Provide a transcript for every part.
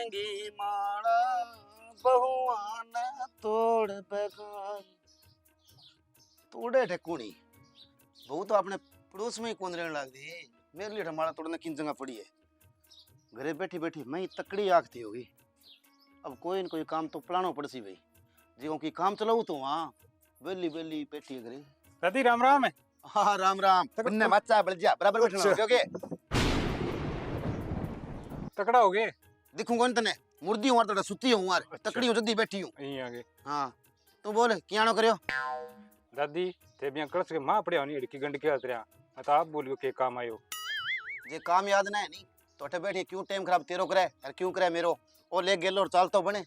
महंगी माला बहुआ न तोड़ बेगान तोड़े ठेकुणी बहु तो अपने पड़ोस में ही कौन रहने लग दी। मेरे लिए माला तोड़ने की जगह पड़ी है। घरे बैठी बैठी मैं ही तकड़ी आखती होगी। अब कोई न कोई काम तो पलानो पड़सी भाई। जीवों की काम चलाऊ तो वहाँ वेली वेली बैठी घरे। दादी राम राम है। हाँ राम राम। बनने मच्चा बल जा बराबर बैठना क्योंकि तकड़ा हो गए दिखूंगा कौन तने मुर्दी हूँ तो सुती हूँ यार। तकड़ी हूँ जल्दी बैठी हूँ यहीं आगे। हाँ तू बोल क्या करियो दादी थे बिया कलस के मां पड़े होनी इड़की गंड के आतरिया मैं तो आप बोलियो के काम आयो जे काम याद ना है नी तो अठे बैठे क्यों टाइम खराब तेरो करे और क्यों करे मेरो ओ ले गेलो और चाल तो बने।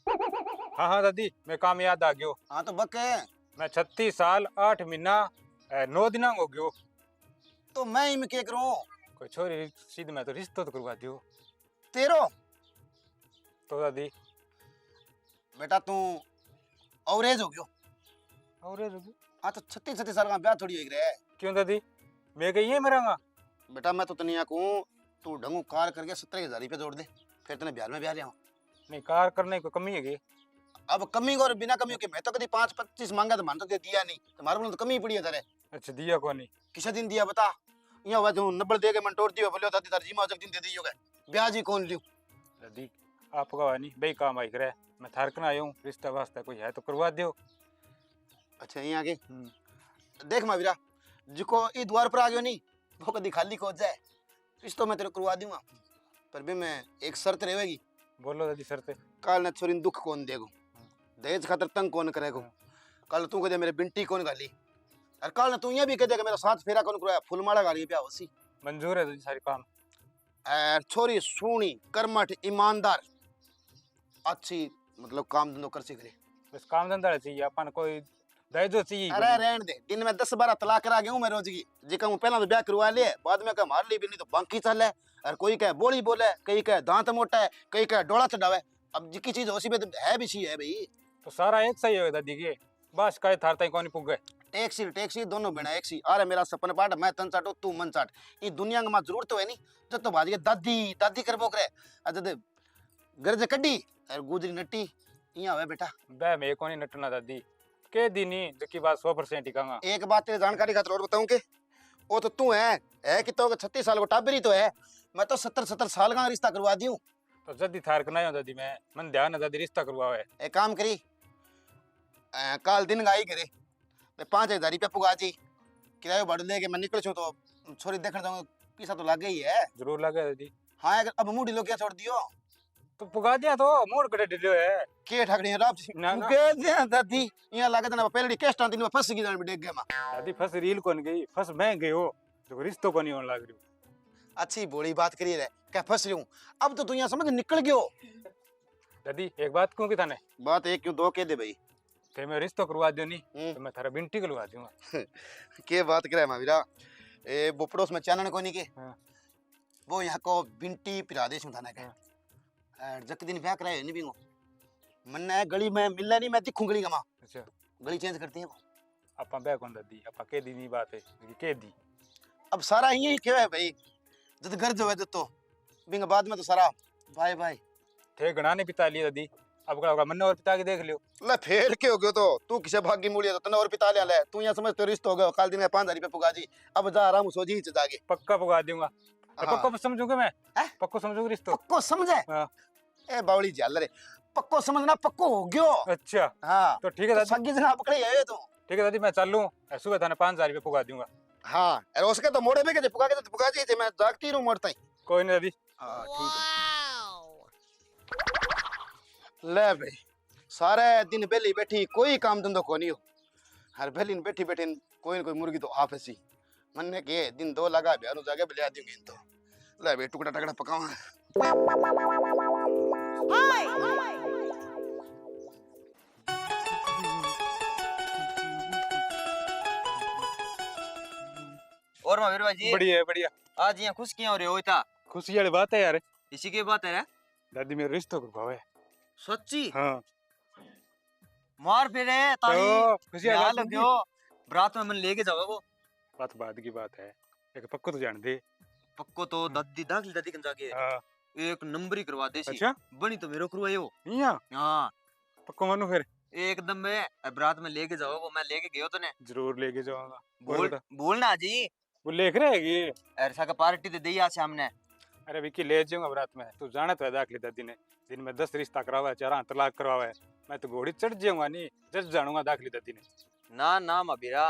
हाँ हाँ दादी मैं काम याद आ गयो। हाँ तो बके मैं 36 साल 8 महीना 9 दिन हो गयो। तो मैं ही में क्या करूं कोई छोरी सीध में तो रिश्तो तो करवा दियो तेरो। तो दादी बेटा तू औरेज हो गयो और हाँ तो 36 साल का ब्याह थोड़ी हो गया है। क्यों दादी मैं कही है मरांगा बेटा मैं तो तनिया को तू ढंगू कार करके 17,000 रुपये जोड़ दे फिर तेने बिहार में ब्याह लिया। नहीं कार करने को कमी है अब कमी और बिना कमी के मैं तो कभी 5-25 मांगा तो मान तो दे दिया नहीं तुम्हारे बोले तो कमी पड़ी है तेरे। अच्छा दिया को नहीं किसा दिन दिया बता यहाँ हुआ जो नब्बल दे के मन तोड़ दियो बोले दादी तार जी माजक दिन दे दी होगा ब्याज ही कौन लियो। दादी आप का नहीं भाई काम आई करे मैं थारकना आया हूँ रिश्ता वास्ता कोई है तो करवा दियो। अच्छा यहाँ आगे देख मावीरा जिको ई द्वार पर आ गयो नहीं वो कभी खाली खोज जाए रिश्तों में तेरे करवा दूंगा पर भी मैं एक शर्त रहेगी। बोलो दादी शर्त काल न छोरी दुख कौन देगो दहेज खातर तंग कौन करेगो कल तू कह दे मेरे बिंटी कौन गाली और कल न तू ये भी कह देगा मेरा साथ फेरा कौन करवाया फूलमाला गाली ब्याह होसी मंजूर है दादी सारी काम। छोरी सोनी कर्मठ ईमानदार अच्छी मतलब काम धंधो कर करे बस काम धंधा चाहिए अपन कोई दहेजो चाहिए। अरे रहने दे दिन में 10-12 तलाक करा गया हूँ मैं रोज की जी कहूँ पहला तो ब्याह करवा लिए बाद में कह मार ली भी नहीं तो बाकी चल है और कोई कह बोली बोले कई कह दांत मोटा है कई कह डोला चढ़ावे अब जिकी चीज उसी पे तो है भी सी है भाई। तो सारा एक सही है दादी के बस काय थार तक कौन पुग गए टैक्सी दोनों बिना एक सी अरे मेरा सपन पाट मैं तन चाटो तू मन चाट ये दुनिया में जरूरत तो है नहीं जब तो भाजी दादी दादी कर बोक रहे जब गर्ज कड्डी और गुजरी नट्टी यहाँ हुआ बेटा बे मैं कौन नटना दादी के दिन ही जबकि बात 100% टिकांगा। एक बात तेरी जानकारी खातिर और बताऊं के वो तो तू है कि तो 36 साल को टाबरी तो है मैं तो 70 साल का रिश्ता करवा दी हूँ। तो जल्दी थार करना है दादी मैं मन ध्यान है दादी रिश्ता करवाओ है। एक काम करी काल दिन गाई करे 5,000 रुपया पुगा जी किराया बाड़ू लेके मैं निकल छू तो छोरी देखने जाऊंगा पैसा तो लग गई है जरूर लगे दादी। हाँ अगर अब मुंह ढिलो क्या छोड़ दियो तो पुगा दिया तो मोड़ कड़े डिलो है के ठगड़ी राब ना ना के दे दादी यहाँ लागत ना पहले केस्ट आंती में फंस गई जान डेग गया दादी फस रील कौन गई फस मैं गई हो तो रिश्तो को नहीं होने लग रही। अच्छी बोली बात करी रे क्या फंस रही हूँ अब तो तू यहाँ समझ निकल गयो। दादी एक बात क्यों की थाने बात एक क्यों दो कह दे भाई थे मैं रिश्तो करवा दियो नहीं तो मैं थारा बिंटी करवा दूंगा। के बात करे महावीरा ए वो पड़ोस में चानन कोनी के वो यहाँ को बिंटी पिरा दे थाना के जक दिन ब्याह कराए नहीं बिंगो मन गली में मिलना नहीं मैं दिखूं गली का मां अच्छा गली चेंज करती है वो आपा बे कौन दादी आपा के दी नहीं बात है के दी अब सारा यही क्यों है भाई जब घर जो है तो बिंग बाद में तो सारा भाई भाई थे गणा ने पिता लिए दादी अब का मन और पिता के देख लियो ले फेर के हो गयो तो तू किसे भागी मूलिया तो तने और पिता ले ले तू यहाँ समझ तो रिश्ता हो गया काल दिन में 5,000 रुपया पुगा जी अब जा आराम सोजी ही जागे पक्का पुगा दूंगा पक्को समझूंगा मैं पक्को समझूंगा रिश्तो पक्को समझे ए बावली जाल रे पक्को समझना पक्को हो गयो। अच्छा हाँ तो ठीक है दादी सगी जना पकड़े है तो ठीक है दादी मैं चल लूं सुबह थाने 5,000 रुपये पुगा दूंगा। हाँ अरे उसके तो मोड़े में के पुगा के तो पुगा जी थे मैं जागती रहूं मरता ही कोई नहीं दादी। हाँ ठीक है ले भाई सारे दिन बेली बैठी कोई काम धंधो को नहीं हो हर बेली बैठी बैठी कोई न कोई मुर्गी तो आप ऐसी मन ने के दिन 2 लगा बिहारू जाके बिलिया दूंगी इन तो ले भाई टुकड़ा टकड़ा पकावा और महावीर भाई जी बढ़िया बढ़िया आज यहाँ खुश क्यों हो रहे हो इतना खुशी वाली बात है यार इसी की बात है रे दादी मेरा रिश्ता करवाओ है सच्ची हाँ मार फिर तो खुशी वाली यार बात लग्यो बरात में मन लेके जाओगे वो बात बाद की बात है एक पक्को तो जान दे पक्को तो दादी दादी दादी कन जाके हाँ एक नंबर ही करवा दे सी। अच्छा बनी तो मेरो करवायो। इया हाँ पक्को मानो फिर एकदम में बारात में लेके जाओ वो मैं लेके गयो तो ने। जरूर लेके जाऊंगा। और बोल बता, बोलना जी। वो लेख रहेगी? ऐसा का पार्टी दे दी आज सामने। अरे विकी ले जाऊंगा बारात में, तू जाना तो है दाखली दादी ने दिन में 10 रिश्ता करवावा है, 4 तलाक करवावा है। मैं तो घोड़ी चढ़ जाऊंगा नहीं, जस जानूंगा दाखली दादी ने। ना ना मबीरा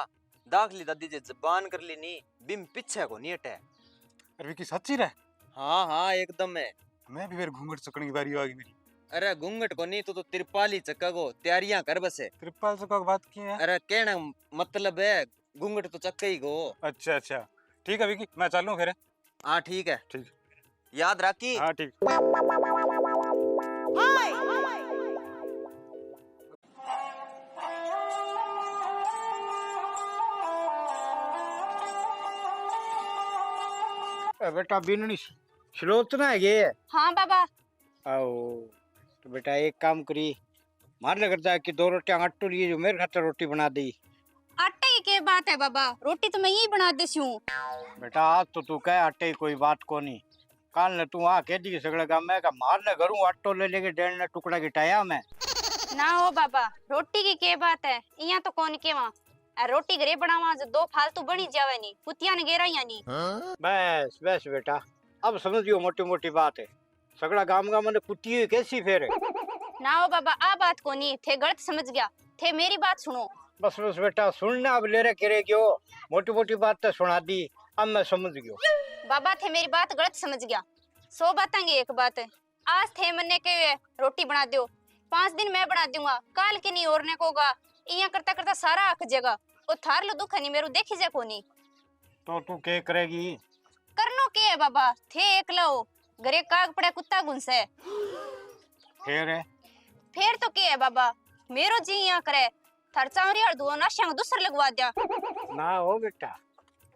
दाखली दादी जे जबान कर ली नी बिम पीछे को नहीं हटे। अरे विकी सच्ची रहे? हाँ हाँ एकदम में। मैं भी फिर घूंघट चकने की बारी आ गई मेरी। अरे घूंघट को नहीं तो तिरपाली चक्का को तैयारियां कर बसे। त्रिपाल से कोई बात की है? अरे कहना मतलब है घूंघट तो चक्का ही को। अच्छा अच्छा ठीक है विकी, मैं चलूं फिर। हाँ ठीक है। ठीक। याद रखी। हाँ ठीक। बेटा बिननी स्लोचना है ये। हाँ बाबा। आओ तो बेटा एक काम करी, मार लग जाए कि 2 रोटियां आटो लिए जो मेरे खातर रोटी बना दी। आटे की क्या बात है बाबा, रोटी तो मैं यही बना देती हूँ। बेटा आज तो तू कह आटे की कोई बात को नहीं, काल ने तू आ कह दी सगले काम मैं का मार ले करूं आटो ले लेके डेढ़ ने टुकड़ा गिटाया मैं। ना हो बाबा, रोटी की क्या बात है, यहाँ तो कौन केवा रोटी घरे बनावा जो 2 फालतू बनी जावे नहीं, कुतिया ने गेरा या नहीं। बस बस बेटा अब समझियो मोटी मोटी बात है, सगड़ा गाम का मैंने कुत्ती कैसी फेर है। ना हो बाबा आ बात को नहीं, थे गलत समझ गया, थे मेरी बात सुनो। बस बस बेटा सुनना अब ले रे करे क्यों, मोटी मोटी बात तो सुना दी, अब मैं समझ गयो। बाबा थे मेरी बात गलत समझ गया, 100 बातेंगे एक बात है। आज थे मन्ने के रोटी बना दो, 5 दिन मैं बना दूंगा, काल के नहीं और ने कोगा, इया करता करता सारा आख जगह और थार लो दुख नहीं मेरू देखी जा कोनी। तो तू क्या करेगी? करनो के है बाबा, थे एक लो घरे काग पड़े कुत्ता गुंसे। फेर है फिर तो के है बाबा, मेरो जी यहाँ करे थार चावरी और दुआ नाश्ता दूसर लगवा दिया। ना हो बेटा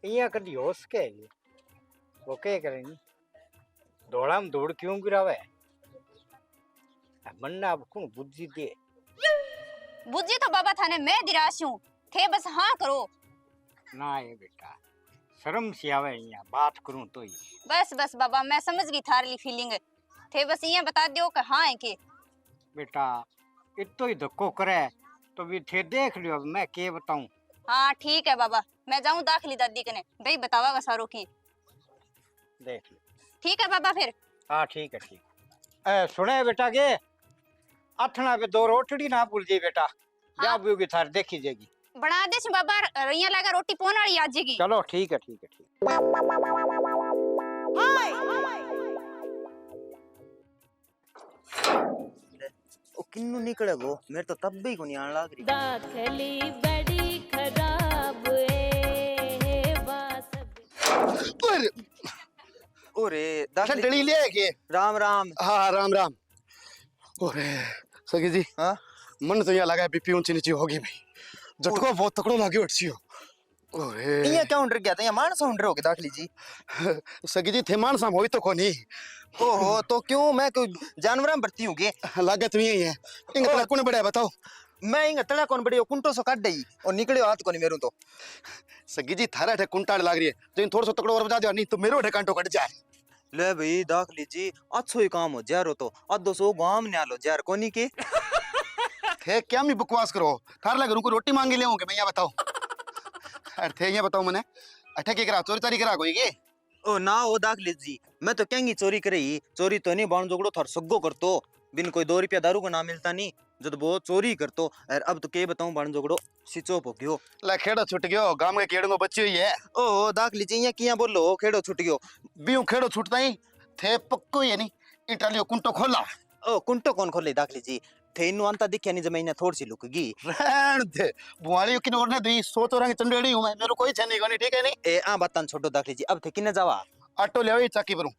इया कदी हो सके वो क्या करेंगी, दौड़ा में दौड़ क्यों गिरावे, मन्ना अब कौन बुद्धि दे। बुद्धि तो बाबा थाने मैं दिराश हूँ, थे बस हाँ करो। ना ये बेटा शर्म सी आवे इया बात करूं तो ही। बस बस बाबा मैं समझ गई थारली फीलिंग, थे बस ये बता दियो कि हाँ है के। बेटा इतो ही धक्को करे तो भी थे देख लियो, अब मैं के बताऊं। हाँ ठीक है बाबा, मैं जाऊँ दाखली दादी कने, भाई बतावा सारो की। देख लो ठीक है बाबा फिर। हाँ ठीक है ठीक। सुने बेटा के अथना पे 2 रोटड़ी ना भूल जी बेटा, जा हाँ। भी थार देखी जाएगी। बना दे बाबा, यहाँ लगा रोटी पौन वाली आ जाएगी। चलो ठीक है ठीक है ठीक। ओ किन्नू निकले गो मेरे तो तब भी को नहीं आने लग रही। दाखली बड़ी खराब है पर ओरे दाखली डली ले के राम राम। हाँ राम राम। ओरे सगी जी हाँ मन तो यहाँ लगा बीपी ऊंची नीची होगी भाई, झटका बहुत तकड़ो लागे उठसी हो। ओरे ये क्या उंडर गया था, ये मानस उंडर हो गया दाखली जी। सगी जी थे मान साम होई तो कोनी। ओहो तो क्यों मैं कोई जानवर भर्ती हूँ के? लागत तो यही है, इंग तला कौन बड़ा बताओ। मैं इंग तड़ा कौन बड़ी कुंटो सो काट दई और निकलियो हाथ को नहीं मेरू तो। सगी जी थारा ठे कुंटाड़ लाग रही है, तो थोड़ा सा तकड़ो और बजा दिया नहीं तो मेरो ठे कांटो कट जाए। ले भाई दाखली जी अच्छो ही काम हो जार हो तो अद्धो सो गांव ने आलो जार कोनी के। थे क्या मैं बकवास करो, थार लग को रोटी मांगे ले होंगे मैं यहाँ बताओ। अरे थे ये बताओ मने अठे के करा चोरी तारी करा कोई के? ओ ना ओ दाखली जी मैं तो कहेंगी चोरी करे ही, चोरी तो नहीं बाण जोगड़ो थार सग्गो कर तो बिन कोई 2 रुपया दारू को ना मिलता नहीं जब वो चोरी कर तो। और अब तो के बताऊं बाण जोगड़ो सिचोप हो गयो। ला खेड़ो छूट गयो, गांव के केड़ो बच्ची हुई है। ओ दाखली जी ये किया बोलो खेड़ो छूट गयो। बीऊ खेड़ो छूटता ही थे पक्को ही है नहीं इटालियो कुंटो खोला। ओ कुंटो कौन खोले दाखली जी, थे इन्नु अंता दिखया नहीं जमीन थोड़ी सी लुकगी। रहन दे बुआली किन और ने दी सो तो रंग चंडेड़ी हूं मैं, मेरे कोई छनी कोनी ठीक है नहीं। ए आ बातन छोड़ो दाखली जी, अब थे किने जावा? ऑटो ले आई चाकी पर।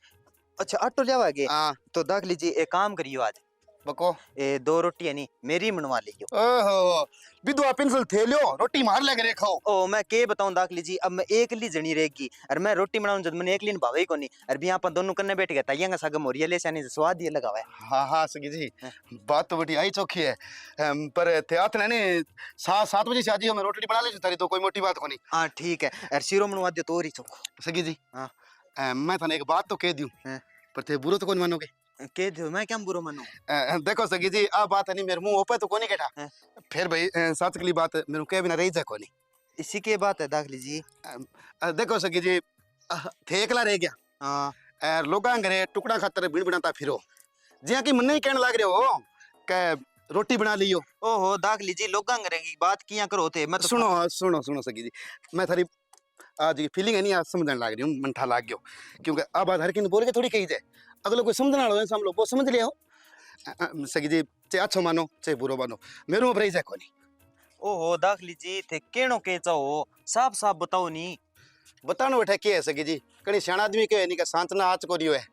अच्छा ऑटो जावागे? हां तो दाखली जी एक काम करियो आज बको ए 2 रोटी है नहीं मेरी मनवा लियो। ओहो विधवा पेंसिल थे लियो रोटी मार ले करे खाओ। ओ मैं के बताऊं दाखली जी, अब मैं एक ली जनी रहेगी और मैं रोटी बनाऊं जब मैंने एक ली भावे ही कोनी और भी अपन दोनों कन्ने बैठ गए ताइया का सगम मोरिया ले सानी स्वाद ये लगावा है। हाँ हाँ सगी जी बात तो बड़ी आई चौकी है, पर थे आत ने 7 बजे से आज ही मैं रोटी बना ले तारी तो कोई मोटी बात कोनी। हां ठीक है और सिरो मनवा दे तो और ही चोको। सगी जी हाँ। मैं थाने एक बात तो कह दूं, हाँ। पर थे बुरो तो कौन मानोगे? के दो मैं क्या बुरो मानू? देखो सगी जी आ बात है नहीं मेरे मुंह ऊपर तो कोनी केटा हाँ। फिर भाई सच की बात मेरे के बिना रही जा कोनी। इसी के बात है दाखली जी। देखो सगी जी थे एकला रह गया हाँ लोगा घरे टुकड़ा खातर भीड़ बनाता फिरो जिया कि मन ही कहने लग रहे हो के रोटी बना लियो। ओहो दाखली जी लोगां करेगी बात किया करो थे मैं तो सुनो सुनो सुनो सगी जी मैं थारी आज की फीलिंग है नहीं आज समझने लग रही हूँ मन ठा लाग गयो क्योंकि अब बात हर किन बोल के थोड़ी कही जाए अगलो कोई समझने वाला है हम लोग वो समझ लिया हो सगी जी चाहे अच्छो मानो चाहे बुरो मानो मेरे ऊपर रही जाए कोनी। ओहो दाखली जी थे केनो के चाहो साफ साफ बताओ नी। बतानो बैठा के है सगी जी कहीं सियाणा आदमी के नहीं का सांतना आज को रियो है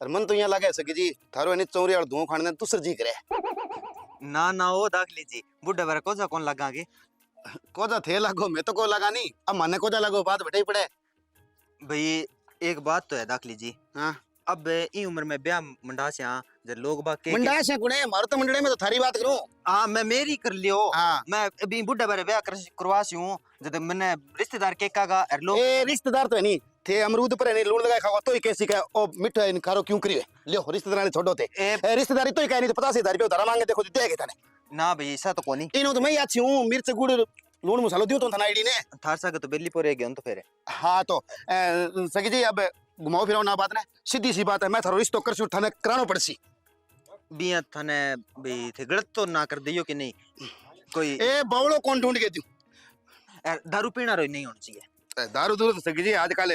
और मन तो यहाँ लगे सगी जी थारो है चौरी और धुआं खाने दूसर जी करे ना ओ दाखली जी बुढ़ा बारा कोजा कौन लगागे? कोजा थे लागो मैं तो को लगा नहीं अब माने कोजा लागो बात बैठे ही पड़े। भाई एक बात तो है दाखली जी हाँ अब ई उम्र में ब्याह मंडा से जब लोग बाग के मंडा से कुने मारो तो मंडड़े में तो थारी बात करूं। हाँ मैं मेरी कर लियो हाँ मैं अभी बुढ़ा बारे ब्याह करवासी हूँ जब मैंने रिश्तेदार के कागा और लोग ए रिश्तेदार तो है नहीं थे अमरूद पर है नहीं लूण लगाए खाओ तो ही कैसी का ओ मिठा इन खारो क्यों करियो लियो रिश्तेदार ने छोड़ो थे रिश्तेदारी तो ही कह नहीं तो 50,000 रुपया उधार मांगे देखो देगे थाने ना भाई ऐसा तो कोनी इनो तो मैं ही अच्छी हूं मिर्च गुड़ लूण मसालो दियो तो थाना आईडी ने थार सा तो बेली पोरे गए तो फिर हाँ तो सगी जी अब घुमाओ फिराओ ना बात ने सीधी सी बात है मैं थारो रिश्तो करछू थाने करानो पड़सी बिया थाने भाई थे गलत तो ना कर दियो कि नहीं कोई ए बावड़ो कौन ढूंढ के दियो दारू पीना रोई नहीं होनी चाहिए दारू दूर तो सगी जी आजकल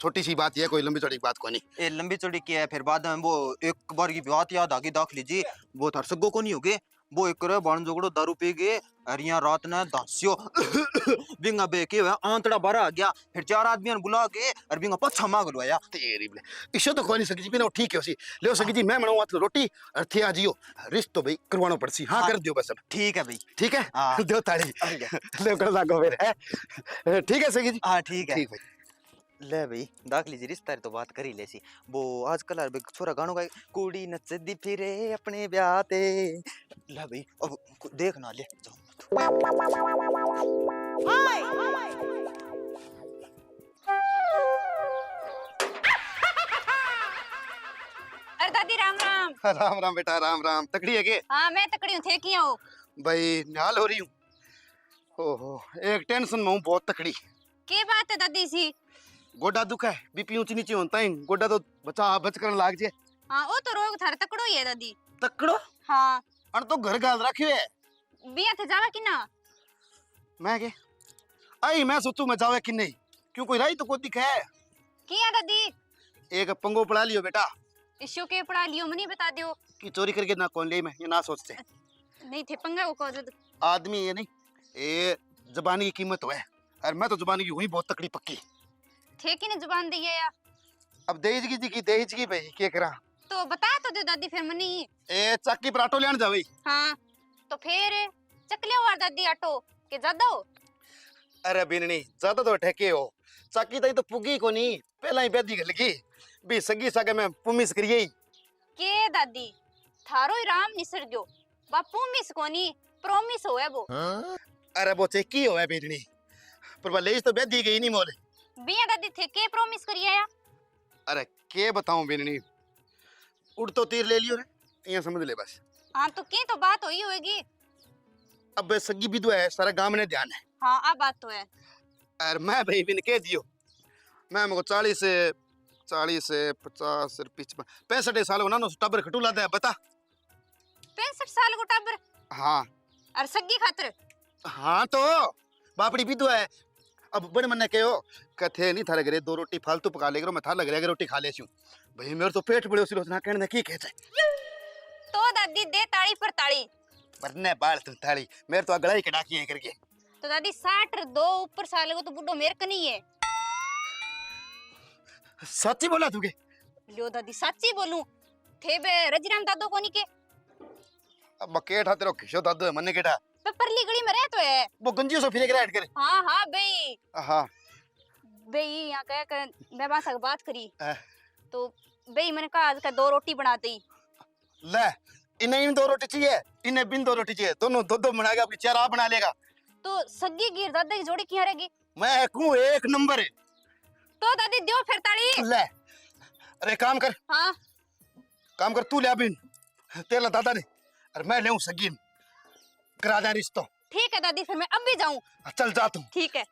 छोटी सी बात है कोई लंबी चौड़ी बात को नहीं। ये लंबी चौड़ी की है फिर बाद में वो एक बार की बात याद आ गई दाखली जी वो थार सगो को नहीं हो गए वो एक करे बाण जोगड़ो दारू पी गए और यहाँ रात ने दासियो बिंगा बेके हुआ आंतड़ा बारा आ गया फिर 4 आदमियों ने बुला के और बिंगा पछा मांग लवाया तेरी बले इशो तो कोई नहीं सगी जी बिना ठीक है उसी ले सगी जी मैं बनाऊं हाथ रोटी और थे आ जियो रिश्तो भाई करवानो पड़सी हाँ कर दियो बस अब ठीक है भाई ठीक है हाँ। दो ताड़ी ले कर लागो फिर है ठीक है सगी जी हाँ ठीक है ठीक भाई ले भाई दाखली जी रिश्ता तो बात करी लेसी वो आजकल हर छोरा गानों गाए कुड़ी नचदी फिरे अपने ब्याह ते ले भाई अब देख ना ले जाओ अरे दादी राम राम। राम राम बेटा राम राम तकड़ी है के हाँ मैं तकड़ी हूँ थे किया हो भाई निहाल हो रही हूँ ओहो एक टेंशन में हूँ बहुत तकड़ी के बात है दादी सी? गोडा दुख है बीपी ऊंची नीचे होता है गोडा तो बचा बच कर लाग जाए हाँ वो तो रोग थार तकड़ो ही है दादी। तकड़ो हाँ अन तो घर गाल रखियो है बिया थे जावा कि ना? मैं के आई मैं सोचू मैं जावे कि नहीं क्यों कोई राई तो को दिखे है किया दादी? एक पंगो पड़ा लियो बेटा इश्यू के पढ़ा लियो मनी बता दियो कि चोरी करके ना कौन ले मैं ये ना सोचते नहीं थे पंगा को कहो जद आदमी ये नहीं ये जबानी की कीमत है और मैं तो जबानी की हुई बहुत तकड़ी पक्की थे कि ने जुबान दी है या अब दहेज की दहेज की भाई क्या करा तो बता तो दो दादी फिर मनी। ए चक्की पर आटो लेने जावे हाँ तो फिर चक लिया वार दादी ऑटो के ज्यादा हो? अरे बिननी ज्यादा तो ठेके हो चक्की तई तो पुगी को नहीं पहला ही बेदी लगी भी सगी सगे में पुमिस करिए के दादी थारो ही राम निसर गयो बापू मिस कोनी प्रोमिस होए वो। अरे वो चेकी हो है बिननी पर वाले तो बेदी गई नहीं मोले बिया दादी थे के प्रोमिस करिया या? अरे के बताऊं बिननी उड़ तो तीर ले लियो रे ये समझ ले बस। हाँ तो के तो बात हुई होगी। अब सगी विधवा है सारा गांव ने ध्यान है हाँ अब बात तो है। और मैं भाई बिन कह दियो मैं मुझको 40 से 50 55 65 साल को ना टबर खटू लाता है बता 65 साल को टबर? हाँ और सगी खातर? हाँ तो बापड़ी विधवा है अब बड़े मन ने कहो कथे नहीं थारे घरे 2 रोटी फालतू पका ले करो मैं था लग रहा रोटी खा ले भाई मेरे तो पेट बड़े उसी रोजना कहने की कहते तो दादी दे ताड़ी पर ताड़ी वरने बाल तुम थाली मेरे तो अगड़ा ही कड़ा किए करके तो दादी 60 दो ऊपर साल को तो बुड्ढो मेरे का नहीं है। सच्ची बोला तुगे लियो दादी सच्ची बोलूं थे बे रजराम दादो कोनी के अब केठा तेरो खिशो दादो मन्ने केठा पे परली गली में रह तो है वो गंजियों से फिरे के हट करे हाँ हाँ बे हाँ बे यहाँ कह मैं बासा बात करी अह। तो बे मैंने कहा आज का 2 रोटी बना दी ले इन्हें इन 2 रोटी चाहिए इन्हें बिन 2 रोटी चाहिए दोनों 2 बनाएगा अपनी 4 आप बना लेगा तो सगी गिर दादा की जोड़ी क्या रहेगी? मैं कहूँ 1 नंबर है तो दादी दियो फिर ताड़ी ले अरे हाँ काम कर तू ले अभी तेला दादा ने अरे मैं ले सगीन करा दे रिश्तो। ठीक है दादी, फिर मैं अब भी जाऊं। चल जा तू। ठीक है।